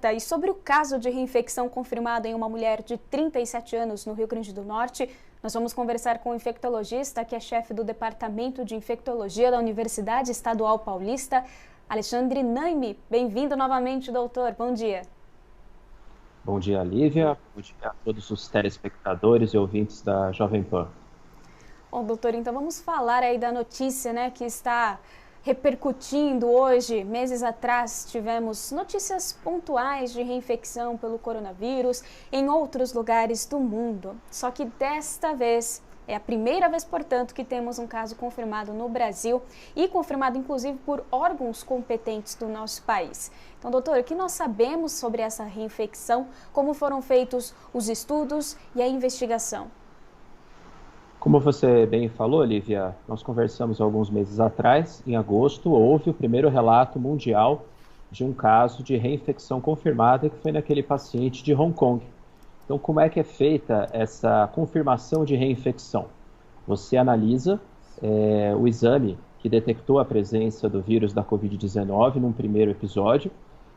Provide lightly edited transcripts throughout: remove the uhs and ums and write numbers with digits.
E sobre o caso de reinfecção confirmado em uma mulher de 37 anos no Rio Grande do Norte, nós vamos conversar com o infectologista, que é chefe do Departamento de Infectologia da Universidade Estadual Paulista, Alexandre Naime. Bem-vindo novamente, doutor. Bom dia. Bom dia, Lívia. Bom dia a todos os telespectadores e ouvintes da Jovem Pan. Bom, doutor, então vamos falar aí da notícia, né, que está repercutindo hoje. Meses atrás tivemos notícias pontuais de reinfecção pelo coronavírus em outros lugares do mundo. Só que desta vez é a primeira vez, portanto, que temos um caso confirmado no Brasil e confirmado, inclusive, por órgãos competentes do nosso país. Então, doutor, o que nós sabemos sobre essa reinfecção, como foram feitos os estudos e a investigação? Como você bem falou, Lívia, nós conversamos alguns meses atrás, em agosto, houve o primeiro relato mundial de um caso de reinfecção confirmada, que foi naquele paciente de Hong Kong. Então, como é que é feita essa confirmação de reinfecção? Você analisa o exame que detectou a presença do vírus da Covid-19 num primeiro episódio,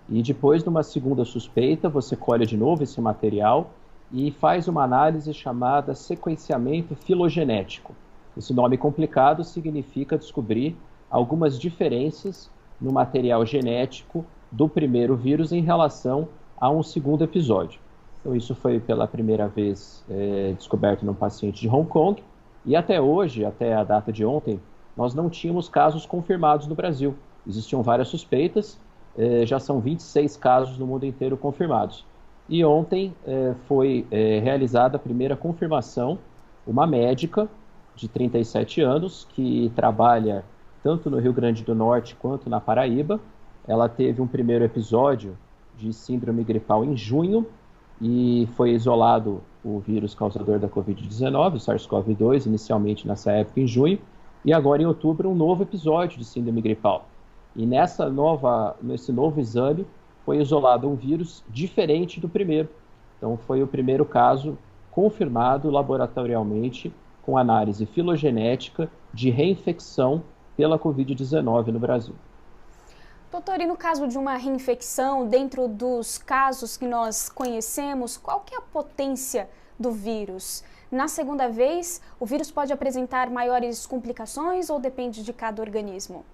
e depois, numa segunda suspeita, você colhe de novo esse material e faz uma análise chamada sequenciamento filogenético. Esse nome complicado significa descobrir algumas diferenças no material genético do primeiro vírus em relação a um segundo episódio. Então, isso foi pela primeira vez descoberto num paciente de Hong Kong, e até hoje, até a data de ontem, nós não tínhamos casos confirmados no Brasil. Existiam várias suspeitas, já são 26 casos no mundo inteiro confirmados. E ontem foi realizada a primeira confirmação, uma médica de 37 anos, que trabalha tanto no Rio Grande do Norte quanto na Paraíba. Ela teve um primeiro episódio de síndrome gripal em junho e foi isolado o vírus causador da Covid-19, o SARS-CoV-2, inicialmente nessa época em junho, e agora em outubro um novo episódio de síndrome gripal. E nesse novo exame, foi isolado um vírus diferente do primeiro. Então, foi o primeiro caso confirmado laboratorialmente com análise filogenética de reinfecção pela Covid-19 no Brasil. Doutor, e no caso de uma reinfecção, dentro dos casos que nós conhecemos, qual que é a potência do vírus? Na segunda vez, o vírus pode apresentar maiores complicações ou depende de cada organismo?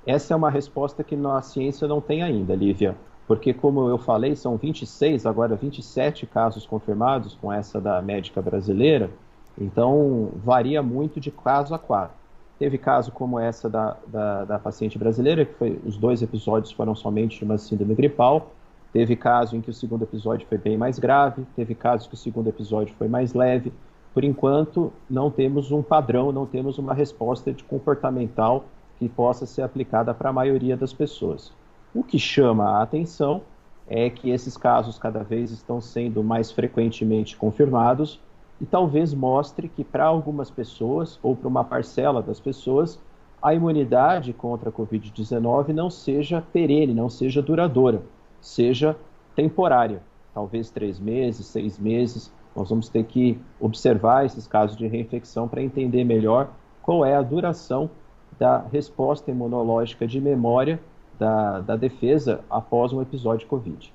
Essa é uma resposta que a ciência não tem ainda, Lívia, porque, como eu falei, são 26, agora 27 casos confirmados com essa da médica brasileira, então varia muito de caso a caso. Teve caso como essa da paciente brasileira, que os 2 episódios foram somente de uma síndrome gripal, teve caso em que o segundo episódio foi bem mais grave, teve caso que o segundo episódio foi mais leve. Por enquanto, não temos um padrão, não temos uma resposta comportamental que possa ser aplicada para a maioria das pessoas. O que chama a atenção é que esses casos cada vez estão sendo mais frequentemente confirmados e talvez mostre que para algumas pessoas ou para uma parcela das pessoas a imunidade contra a Covid-19 não seja perene, não seja duradoura, seja temporária, talvez 3 meses, 6 meses. Nós vamos ter que observar esses casos de reinfecção para entender melhor qual é a duração da resposta imunológica de memória da defesa após um episódio de Covid.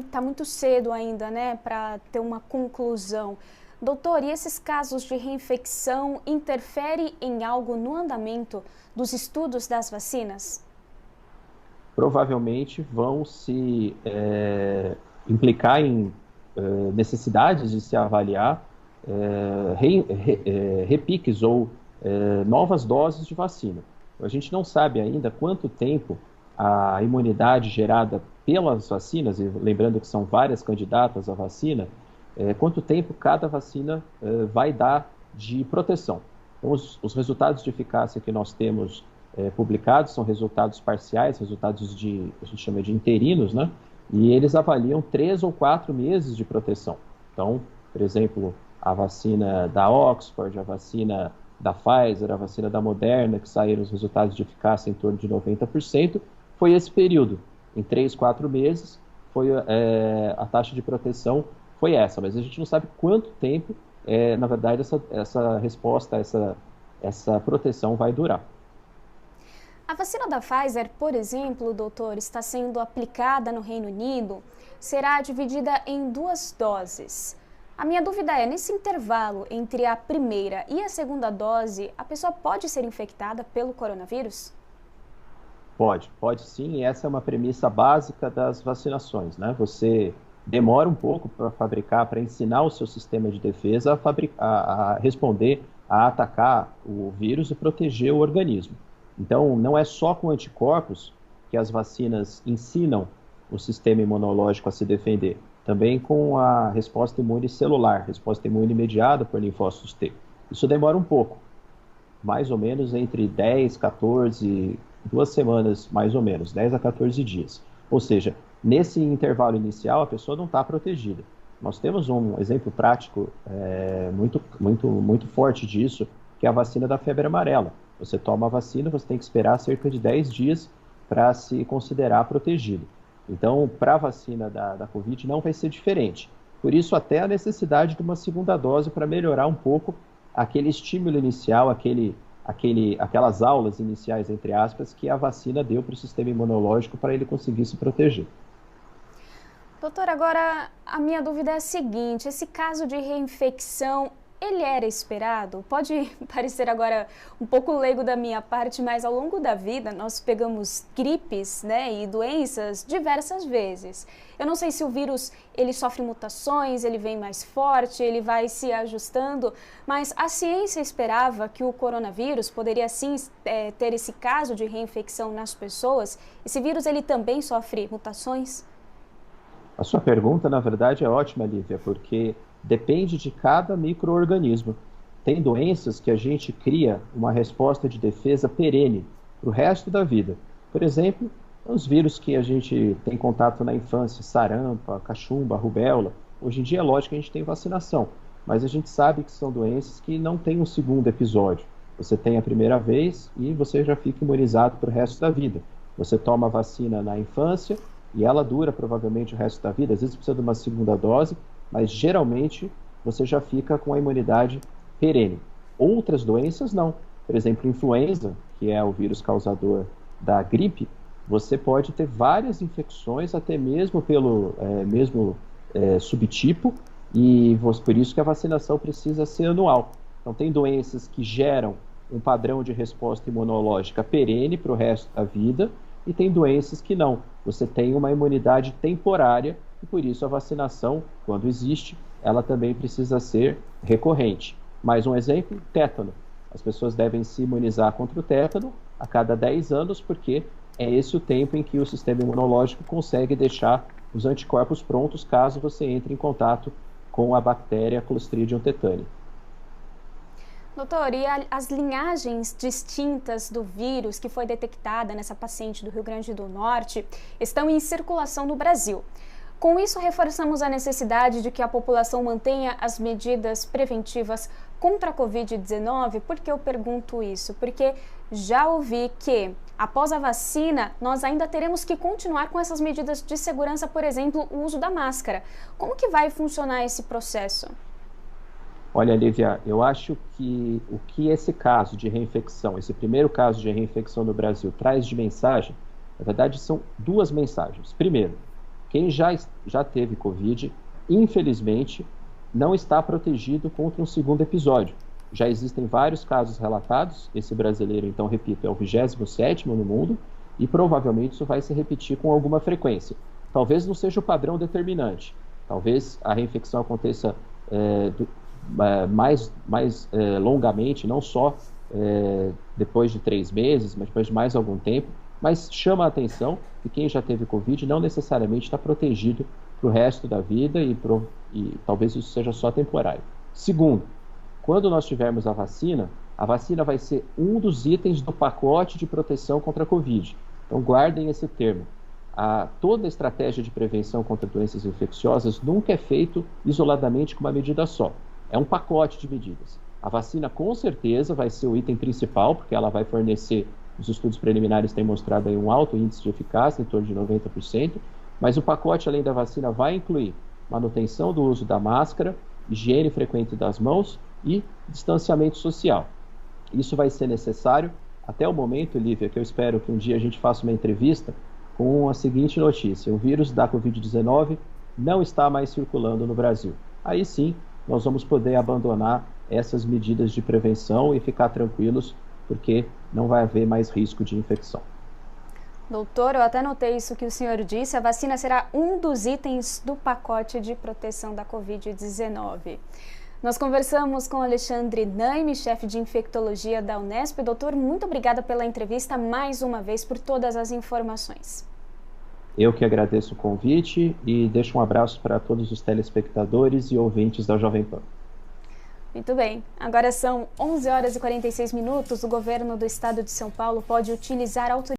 Tá muito cedo ainda, né, para ter uma conclusão. Doutor, e esses casos de reinfecção interferem em algo no andamento dos estudos das vacinas? Provavelmente vão se implicar em necessidades de se avaliar repiques ou novas doses de vacina. A gente não sabe ainda quanto tempo a imunidade gerada pelas vacinas, e lembrando que são várias candidatas à vacina, quanto tempo cada vacina vai dar de proteção. Então, os resultados de eficácia que nós temos publicados são resultados parciais, resultados a gente chama de interinos, né? E eles avaliam 3 ou 4 meses de proteção. Então, por exemplo, a vacina da Oxford, a vacina da Pfizer, a vacina da Moderna, que saíram os resultados de eficácia em torno de 90%, foi esse período. Em 3, 4 meses, a taxa de proteção foi essa, mas a gente não sabe quanto tempo, na verdade, essa resposta, essa proteção vai durar. A vacina da Pfizer, por exemplo, doutor, está sendo aplicada no Reino Unido, será dividida em 2 doses. A minha dúvida é, nesse intervalo entre a primeira e a segunda dose, a pessoa pode ser infectada pelo coronavírus? Pode sim, e essa é uma premissa básica das vacinações, né? Você demora um pouco para fabricar, para ensinar o seu sistema de defesa a responder, a atacar o vírus e proteger o organismo. Então, não é só com anticorpos que as vacinas ensinam o sistema imunológico a se defender, também com a resposta imune celular, resposta imune mediada por linfócitos T. Isso demora um pouco, mais ou menos entre 10, 14, 2 semanas, mais ou menos, 10 a 14 dias. Ou seja, nesse intervalo inicial, a pessoa não está protegida. Nós temos um exemplo prático muito forte disso, que é a vacina da febre amarela. Você toma a vacina, você tem que esperar cerca de 10 dias para se considerar protegido. Então, para a vacina da Covid não vai ser diferente. Por isso, até a necessidade de uma segunda dose para melhorar um pouco aquele estímulo inicial, aquelas aulas iniciais, entre aspas, que a vacina deu para o sistema imunológico para ele conseguir se proteger. Doutor, agora a minha dúvida é a seguinte, esse caso de reinfecção, ele era esperado? Pode parecer agora um pouco leigo da minha parte, mas ao longo da vida nós pegamos gripes, né, e doenças diversas vezes. Eu não sei se o vírus ele sofre mutações, ele vem mais forte, ele vai se ajustando, mas a ciência esperava que o coronavírus poderia sim ter esse caso de reinfecção nas pessoas. Esse vírus ele também sofre mutações? A sua pergunta, na verdade, é ótima, Lívia, porque depende de cada micro-organismo. Tem doenças que a gente cria uma resposta de defesa perene para o resto da vida. Por exemplo, os vírus que a gente tem contato na infância, sarampo, cachumba, rubéola. Hoje em dia, é lógico que a gente tem vacinação, mas a gente sabe que são doenças que não têm um segundo episódio. Você tem a primeira vez e você já fica imunizado para o resto da vida. Você toma a vacina na infância e ela dura provavelmente o resto da vida. Às vezes precisa de uma segunda dose, mas geralmente você já fica com a imunidade perene. Outras doenças não. Por exemplo, influenza, que é o vírus causador da gripe, você pode ter várias infecções, até mesmo pelo subtipo, e por isso que a vacinação precisa ser anual. Então, tem doenças que geram um padrão de resposta imunológica perene para o resto da vida, e tem doenças que não. Você tem uma imunidade temporária, e por isso a vacinação, quando existe, ela também precisa ser recorrente. Mais um exemplo, tétano. As pessoas devem se imunizar contra o tétano a cada 10 anos, porque é esse o tempo em que o sistema imunológico consegue deixar os anticorpos prontos caso você entre em contato com a bactéria Clostridium tetani. Doutor, e as linhagens distintas do vírus que foi detectada nessa paciente do Rio Grande do Norte estão em circulação no Brasil. Com isso, reforçamos a necessidade de que a população mantenha as medidas preventivas contra a Covid-19. Por que eu pergunto isso? Porque já ouvi que, após a vacina, nós ainda teremos que continuar com essas medidas de segurança, por exemplo, o uso da máscara. Como que vai funcionar esse processo? Olha, Lívia, eu acho que o que esse caso de reinfecção, esse primeiro caso de reinfecção no Brasil traz de mensagem, na verdade são 2 mensagens. Primeiro, quem já teve Covid, infelizmente, não está protegido contra um segundo episódio. Já existem vários casos relatados, esse brasileiro, então, repito, é o 27º no mundo, e provavelmente isso vai se repetir com alguma frequência. Talvez não seja o padrão determinante, talvez a reinfecção aconteça mais longamente, não só depois de 3 meses, mas depois de mais algum tempo, mas chama a atenção que quem já teve Covid não necessariamente está protegido para o resto da vida e talvez isso seja só temporário. Segundo, quando nós tivermos a vacina vai ser um dos itens do pacote de proteção contra a Covid. Então guardem esse termo. Toda a estratégia de prevenção contra doenças infecciosas nunca é feito isoladamente com uma medida só. É um pacote de medidas. A vacina com certeza vai ser o item principal, porque ela vai fornecer, os estudos preliminares têm mostrado aí um alto índice de eficácia, em torno de 90%, mas o pacote, além da vacina, vai incluir manutenção do uso da máscara, higiene frequente das mãos e distanciamento social. Isso vai ser necessário até o momento, Lívia, que eu espero que um dia a gente faça uma entrevista com a seguinte notícia: o vírus da Covid-19 não está mais circulando no Brasil. Aí sim, nós vamos poder abandonar essas medidas de prevenção e ficar tranquilos, porque não vai haver mais risco de infecção. Doutor, eu até notei isso que o senhor disse, a vacina será um dos itens do pacote de proteção da Covid-19. Nós conversamos com Alexandre Naime, chefe de infectologia da Unesp. Doutor, muito obrigada pela entrevista mais uma vez, por todas as informações. Eu que agradeço o convite e deixo um abraço para todos os telespectadores e ouvintes da Jovem Pan. Muito bem, agora são 11 horas e 46 minutos. O governo do estado de São Paulo pode utilizar